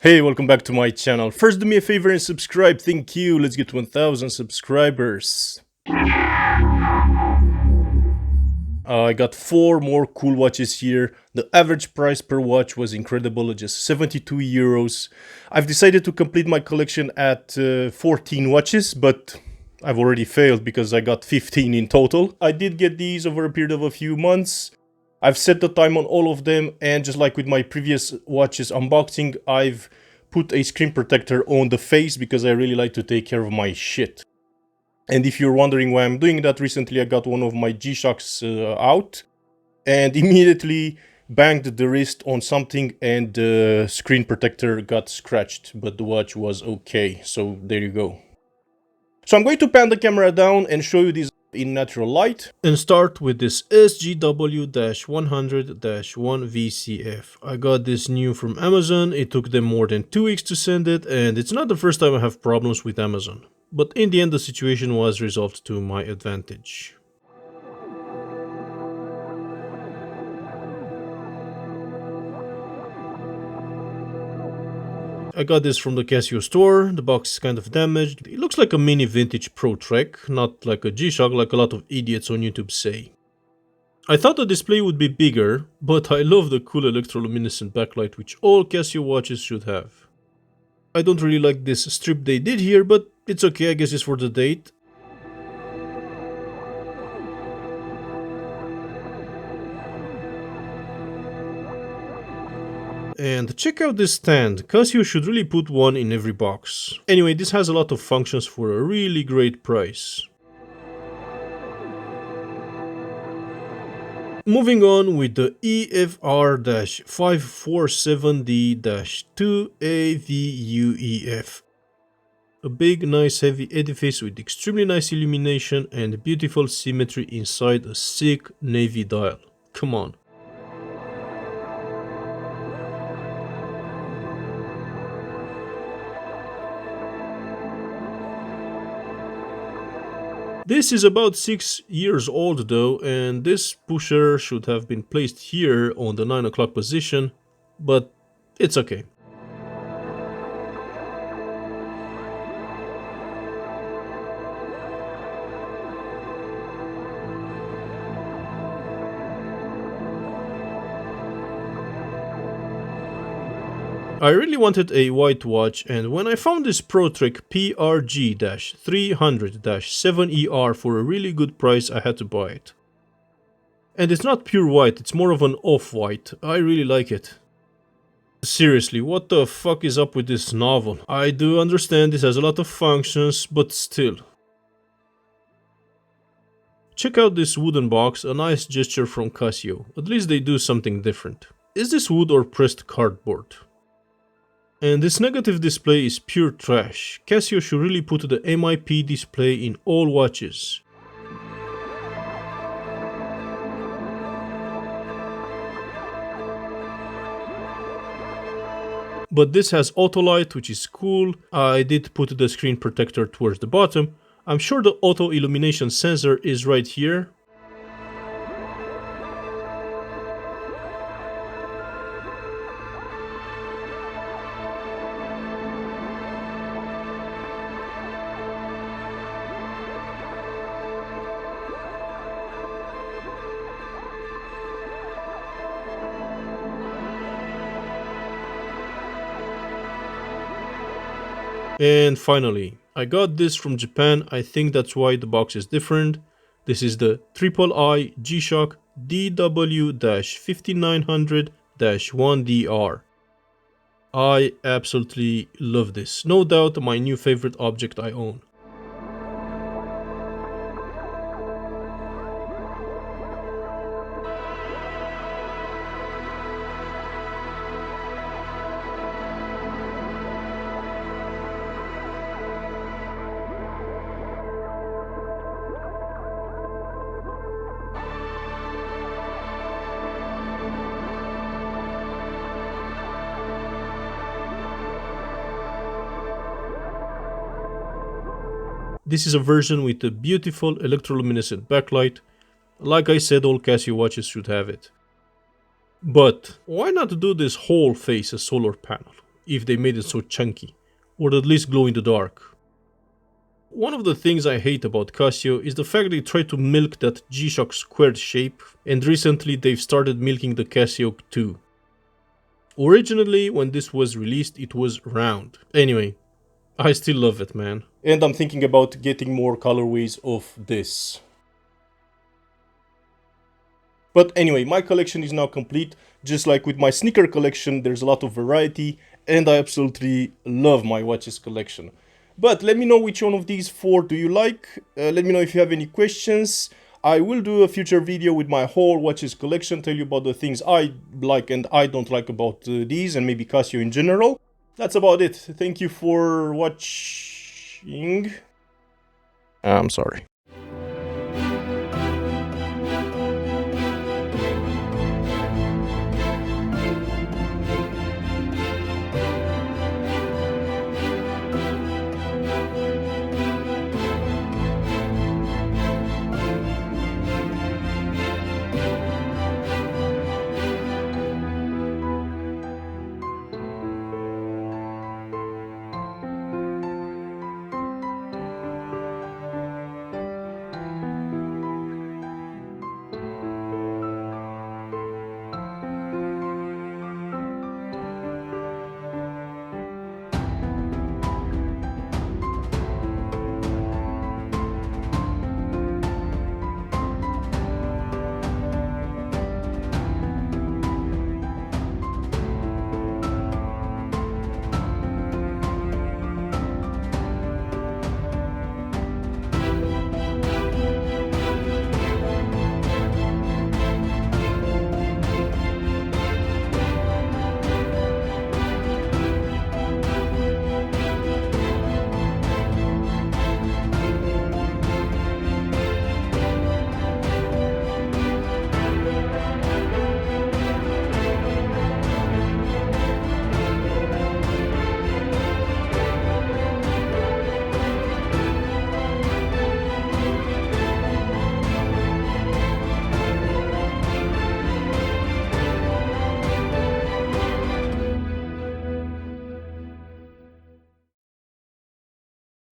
Hey, welcome back to my channel. First, do me a favor and subscribe. Thank you. Let's get to 1000 subscribers. I got 4 more cool watches here. The average price per watch was incredible, just 72 euros. I've decided to complete my collection at 14 watches, but I've already failed because I got 15 in total. I did get these over a period of a few months. I've set the time on all of them, and just like with my previous watches unboxing, I've put a screen protector on the face because I really like to take care of my shit. And if you're wondering why I'm doing that, recently I got one of my G-Shocks out and immediately banged the wrist on something and the screen protector got scratched, but the watch was okay, so there you go. So I'm going to pan the camera down and show you these in natural light and start with this SGW-100-1 VCF. I got this new from Amazon. It took them more than 2 weeks to send it, and it's not the first time I have problems with Amazon. But in the end the situation was resolved to my advantage. I got this from the Casio store. The box is kind of damaged. It looks like a mini vintage Pro Trek, not like a G-Shock like a lot of idiots on YouTube say. I thought the display would be bigger, but I love the cool electroluminescent backlight which all Casio watches should have. I don't really like this strip they did here, but it's okay, I guess it's for the date. And check out this stand. Casio should really put one in every box. Anyway, this has a lot of functions for a really great price. Moving on with the EFR-547D-2AVUEF. A big, nice, heavy edifice with extremely nice illumination and beautiful symmetry inside a sick navy dial. Come on. This is about 6 years old though, and this pusher should have been placed here on the 9 o'clock position, but it's okay. I really wanted a white watch, and when I found this Pro Trek PRG-300-7ER for a really good price, I had to buy it. And it's not pure white, it's more of an off-white. I really like it. Seriously, what the fuck is up with this novel? I do understand this has a lot of functions, but still. Check out this wooden box, a nice gesture from Casio. At least they do something different. Is this wood or pressed cardboard? And this negative display is pure trash. Casio should really put the MIP display in all watches. But this has auto light, which is cool. I did put the screen protector towards the bottom. I'm sure the auto illumination sensor is right here. And finally, I got this from Japan. I think that's why the box is different. This is the III G-Shock DW-5900-1DR. I absolutely love this. No doubt my new favorite object I own. This is a version with a beautiful electroluminescent backlight. Like I said, all Casio watches should have it. But why not do this whole face a solar panel? if they made it so chunky, or at least glow in the dark. One of the things I hate about Casio is the fact they try to milk that G-Shock squared shape, and recently they've started milking the Casio too. Originally, when this was released, it was round. Anyway, I still love it, man. And I'm thinking about getting more colorways of this. But anyway, my collection is now complete. Just like with my sneaker collection, there's a lot of variety, and I absolutely love my watches collection. But let me know which one of these four do you like. Let me know if you have any questions. I will do a future video with my whole watches collection, tell you about the things I like and I don't like about these, and maybe Casio in general. That's about it. Thank you for watching. I'm sorry.